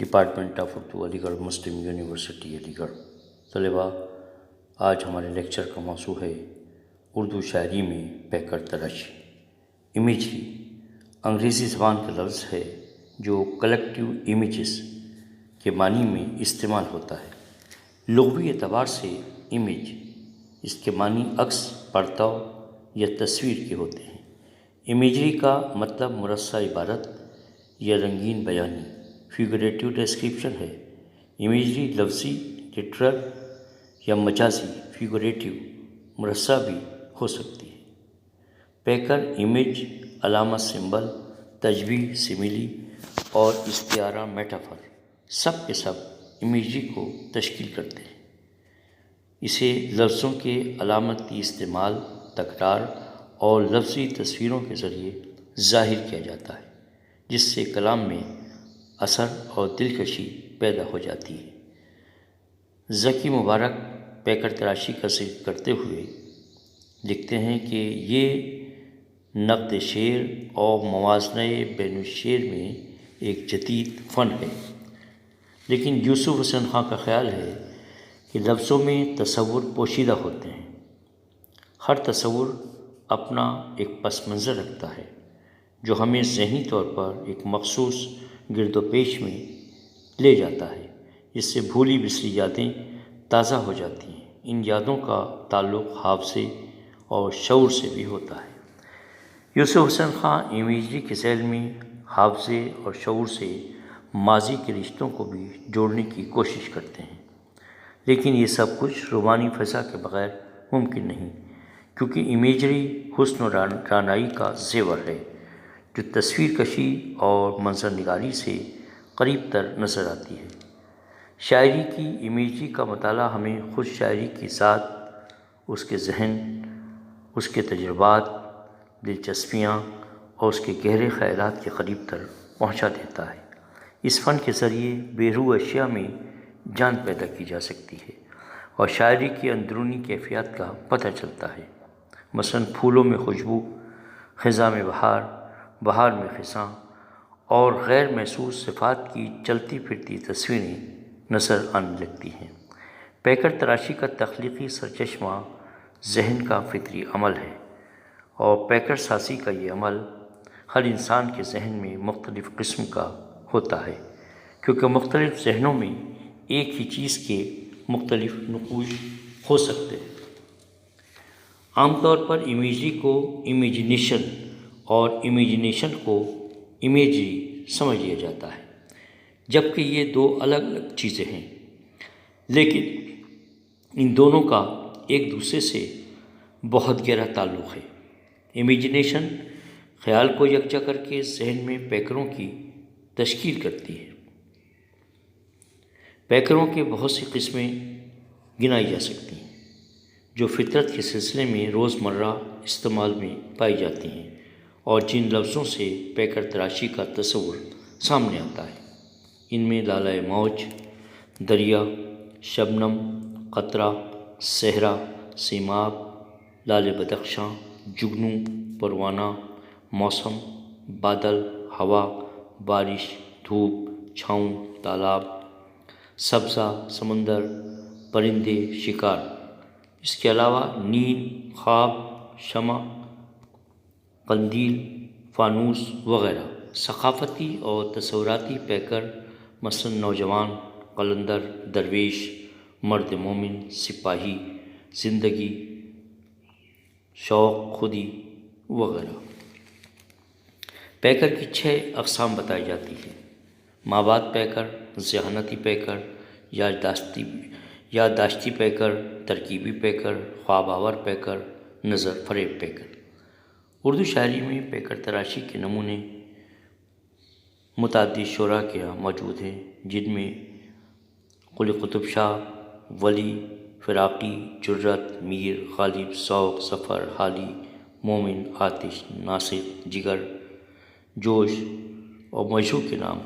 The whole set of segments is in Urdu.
ڈپارٹمنٹ آف اردو، علی گڑھ مسلم یونیورسٹی علی گڑھ۔ طلباء، آج ہمارے لیکچر کا موضوع ہے اردو شاعری میں پیکر تراشی، امیجری۔ انگریزی زبان کا لفظ ہے جو کلیکٹیو امیجز کے معنی میں استعمال ہوتا ہے۔ لغوی اعتبار سے امیج، اس کے معنی عکس، پرتو یا تصویر کے ہوتے ہیں۔ امیجری کا مطلب مرصع عبارت یا رنگین بیانی، فیگریٹو ڈسکرپشن ہے۔ امیجری لفظی، لٹرل یا مجازی، فیگریٹو، مرصع بھی ہو سکتی ہے۔ پیکر، امیج، علامت، سمبل، تشبیہ، سملی اور استعارہ، میٹافر، سب کے سب امیجری کو تشکیل کرتے ہیں۔ اسے لفظوں کے علامتی استعمال، تکرار اور لفظی تصویروں کے ذریعے ظاہر کیا جاتا ہے، جس سے کلام میں اثر اور دلکشی پیدا ہو جاتی ہے۔ ذکی مبارک پیکر تراشی کا ذکر کرتے ہوئے لکھتے ہیں کہ یہ نقد شعر اور موازنہ بین الشعر میں ایک جدید فن ہے، لیکن یوسف حسن خان کا خیال ہے کہ لفظوں میں تصور پوشیدہ ہوتے ہیں۔ ہر تصور اپنا ایک پس منظر رکھتا ہے جو ہمیں ذہنی طور پر ایک مخصوص گرد و پیش میں لے جاتا ہے، جس سے بھولی بسری یادیں تازہ ہو جاتی ہیں۔ ان یادوں کا تعلق حافظے اور شعور سے بھی ہوتا ہے۔ یوسف حسن خان امیجری کے ذیل میں حافظے اور شعور سے ماضی کے رشتوں کو بھی جوڑنے کی کوشش کرتے ہیں، لیکن یہ سب کچھ رومانی فضا کے بغیر ممکن نہیں، کیونکہ امیجری حسن و رعنائی کا زیور ہے جو تصویر کشی اور منظر نگاری سے قریب تر نظر آتی ہے۔ شاعری کی امیجری کا مطالعہ ہمیں خود شاعری کی ذات، اس کے ذہن، اس کے تجربات، دلچسپیاں اور اس کے گہرے خیالات کے قریب تر پہنچا دیتا ہے۔ اس فن کے ذریعے بے روح اشیاء میں جان پیدا کی جا سکتی ہے اور شاعری کی اندرونی کیفیات کا پتہ چلتا ہے۔ مثلاً پھولوں میں خوشبو، خزاں میں بہار، بہار میں خزاں اور غیر محسوس صفات کی چلتی پھرتی تصویریں نظر آنے لگتی ہیں۔ پیکر تراشی کا تخلیقی سرچشمہ ذہن کا فطری عمل ہے، اور پیکر سازی کا یہ عمل ہر انسان کے ذہن میں مختلف قسم کا ہوتا ہے، کیونکہ مختلف ذہنوں میں ایک ہی چیز کے مختلف نقوش ہو سکتے ہیں۔ عام طور پر امیجری کو امیجنیشن اور امیجنیشن کو امیجری سمجھ لیا جاتا ہے، جبکہ یہ دو الگ الگ چیزیں ہیں، لیکن ان دونوں کا ایک دوسرے سے بہت گہرا تعلق ہے۔ امیجنیشن خیال کو یکجا کر کے ذہن میں پیکروں کی تشکیل کرتی ہے۔ پیکروں کے بہت سی قسمیں گنائی جا سکتی ہیں جو فطرت کے سلسلے میں روزمرہ استعمال میں پائی جاتی ہیں اور جن لفظوں سے پیکر تراشی کا تصور سامنے آتا ہے۔ ان میں لالۂ موج، دریا، شبنم، قطرہ، صحرا، سیماب، لال بدخشاں، جگنو، پروانہ، موسم، بادل، ہوا، بارش، دھوپ، چھاؤں، تالاب، سبزہ، سمندر، پرندے، شکار، اس کے علاوہ نیند، خواب، شمع، قندیل، فانوس وغیرہ۔ ثقافتی اور تصوراتی پیکر مثلاً نوجوان، قلندر، درویش، مرد مومن، سپاہی، زندگی، شوق، خودی وغیرہ۔ پیکر کی 6 اقسام بتائی جاتی ہیں: مابعد پیکر، ذہانتی پیکر، یادداشتی پیکر، ترکیبی پیکر، خواب آور پیکر، نظر فریب پیکر۔ اردو شاعری میں پیکر تراشی کے نمونے متعدد شعراء کے یہاں موجود ہیں، جن میں قلی قطب شاہ، ولی، فراقی، جرأت، میر، غالب، ذوق، ظفر، حالی، مومن، آتش، ناصر، جگر، جوش اور مجروح کے نام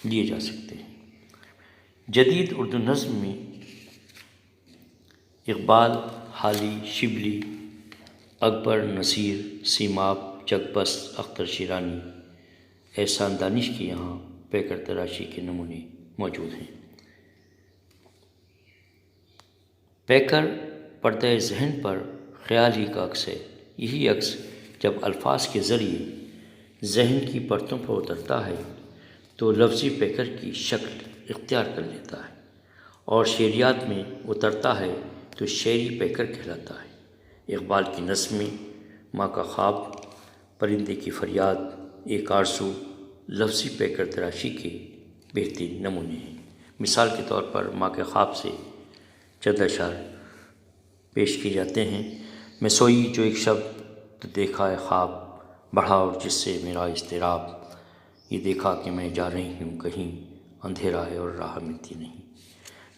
لیے جا سکتے ہیں۔ جدید اردو نظم میں اقبال، حالی، شبلی، اکبر، نصیر، سیماب، چکبس، اختر شیرانی، احسان دانش کے یہاں پیکر تراشی کے نمونے موجود ہیں۔ پیکر پردہ ذہن پر خیال ہی کا عکس ہے۔ یہی عکس جب الفاظ کے ذریعے ذہن کی پرتوں پر اترتا ہے تو لفظی پیکر کی شکل اختیار کر لیتا ہے، اور شعریات میں اترتا ہے تو شعری پیکر کہلاتا ہے۔ اقبال کی نظمیں ماں کا خواب، پرندے کی فریاد، ایک آرزو لفظی پیکر تراشی کے بہترین نمونے ہیں۔ مثال کے طور پر ماں کے خواب سے چند اشعار پیش کیے جاتے ہیں۔ میں سوئی جو ایک شب تو دیکھا ہے خواب، بڑھا اور جس سے میرا اضطراب، یہ دیکھا کہ میں جا رہی ہوں کہیں، اندھیرا ہے اور راہ ملتی نہیں،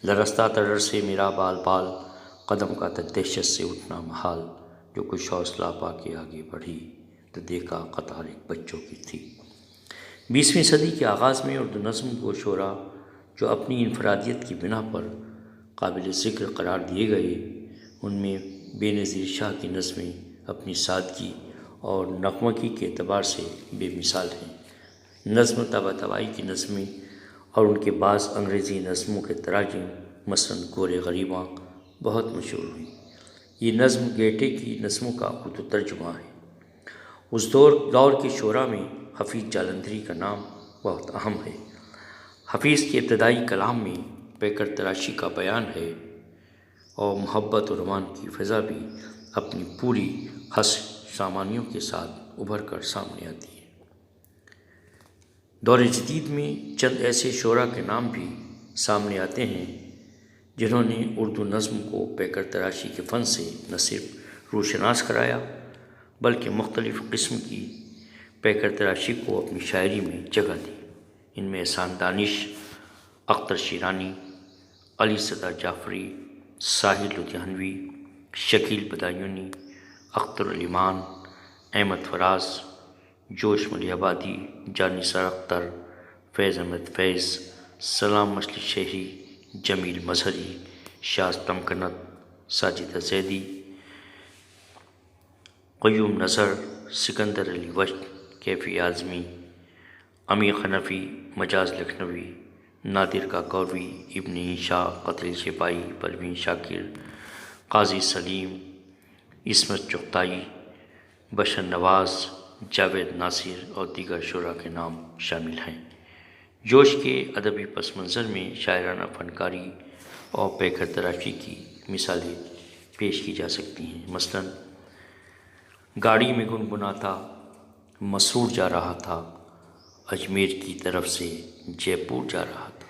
لرزتا تھا ڈر سے میرا بال بال، قدم کا تھا دہشت سے اٹھنا محال، جو کچھ حوصلہ پا کے آگے بڑھی تو دیکھا قطار ایک بچوں کی تھی۔ 20ویں صدی کے آغاز میں اردو نظم کو شعراء جو اپنی انفرادیت کی بنا پر قابل ذکر قرار دیے گئے، ان میں بے نظیر شاہ کی نظمیں اپنی سادگی اور نغمگی کے اعتبار سے بے مثال ہیں۔ نظم طباطبائی کی نظمیں اور ان کے بعض انگریزی نظموں کے تراجم مثلاً گورے غریباں بہت مشہور ہوئیں۔ یہ نظم گیٹے کی نظموں کا اردو ترجمہ ہے۔ اس دور کے شعراء میں حفیظ جالندھری کا نام بہت اہم ہے۔ حفیظ کے ابتدائی کلام میں پیکر تراشی کا بیان ہے، اور محبت و رومان کی فضا بھی اپنی پوری حسن سامانیوں کے ساتھ ابھر کر سامنے آتی ہے۔ دور جدید میں چند ایسے شعراء کے نام بھی سامنے آتے ہیں جنہوں نے اردو نظم کو پیکر تراشی کے فن سے نہ صرف روشناس کرایا بلکہ مختلف قسم کی پیکر تراشی کو اپنی شاعری میں جگہ دی۔ ان میں احسان دانش، اختر شیرانی، علی صدر جعفری، ساحر لدھیانوی، شکیل بدایونی، اختر علیمان، احمد فراز، جوش ملی آبادی، جانی ثر اختر، فیض احمد فیض، سلام مچھلی شہری، جمیل مظہری، شاذ تمکنت، ساجدہ زیدی، قیوم نظر، سکندر علی وجد، کیفی اعظمی، امیر حنفی، مجاز لکھنوی، نادر کاکوری، ابن انشا، قتل سپاہی، پروین شاکر، قاضی سلیم، عصمت چغتائی، بشر نواز، جاوید ناصر اور دیگر شعراء کے نام شامل ہیں۔ جوش کے ادبی پس منظر میں شاعرانہ فنکاری اور پیکر تراشی کی مثالیں پیش کی جا سکتی ہیں۔ مثلاً گاڑی میں گنگناتا مسرور جا رہا تھا، اجمیر کی طرف سے جے پور جا رہا تھا۔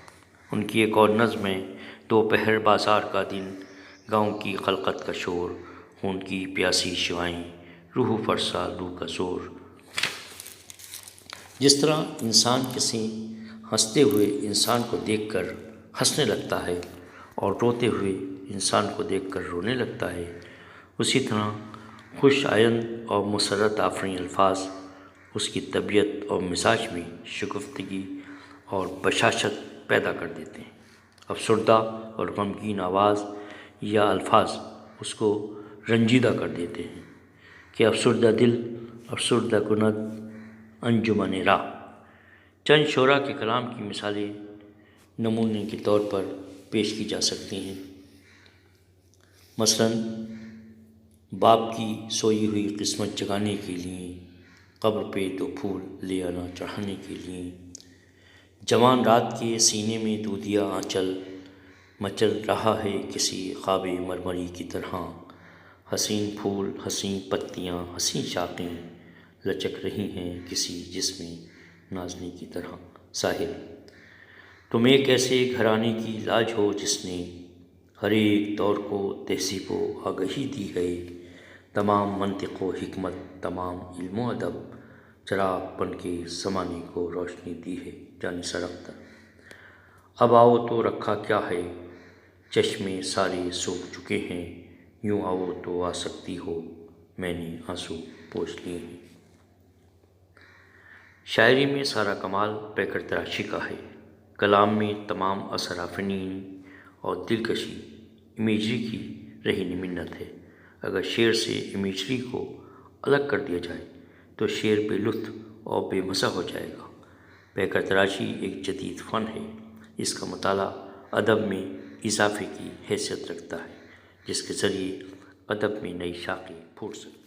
ان کی ایک اور نظم ہے، دوپہر بازار کا دن، گاؤں کی خلقت کا شور، خون کی پیاسی شعاعیں، روح فرسا لو کا زور۔ جس طرح انسان کسی ہنستے ہوئے انسان کو دیکھ کر ہنسنے لگتا ہے اور روتے ہوئے انسان کو دیکھ کر رونے لگتا ہے، اسی طرح خوش آئند اور مسرت آفریں الفاظ اس کی طبیعت اور مزاج میں شگفتگی اور بشاشت پیدا کر دیتے ہیں۔ افسردہ اور غمگین آواز یا الفاظ اس کو رنجیدہ کر دیتے ہیں کہ افسردہ دل افسردہ کند انجمن راہ۔ چند شعراء کے کلام کی مثالیں نمونے کے طور پر پیش کی جا سکتی ہیں۔ مثلاً باپ کی سوئی ہوئی قسمت جگانے کے لیے، قبر پہ دو پھول لے آنا چڑھانے کے لیے، جوان رات کے سینے میں دودھیا آنچل مچل رہا ہے کسی خواب مرمری کی طرح، حسین پھول حسین پتیاں حسین شاخیں لچک رہی ہیں کسی جسم نازنی کی طرح۔ ساحر تم ایک ایسے گھرانے کی لاج ہو جس نے ہر ایک دور کو تہذیب و آگہی دی ہے، تمام منطق و حکمت تمام علم و ادب چراغ بن کے زمانے کو روشنی دی ہے۔ جانی ثر اختر اب آؤ تو رکھا کیا ہے، چشمے سارے سوکھ چکے ہیں، یوں آؤ تو آ سکتی ہو، میں نے آنسو پوچھ لیے ہیں۔ شاعری میں سارا کمال پیکر تراشی کا ہے۔ کلام میں تمام اثر آفرینی اور دلکشی امیجری کی رہینی منت ہے۔ اگر شعر سے امیجری کو الگ کر دیا جائے تو شعر بے لطف اور بے مزہ ہو جائے گا۔ پیکر تراشی ایک جدید فن ہے۔ اس کا مطالعہ ادب میں اضافے کی حیثیت رکھتا ہے، جس کے ذریعے ادب میں نئی شاخیں پھوٹ سکتی ہیں۔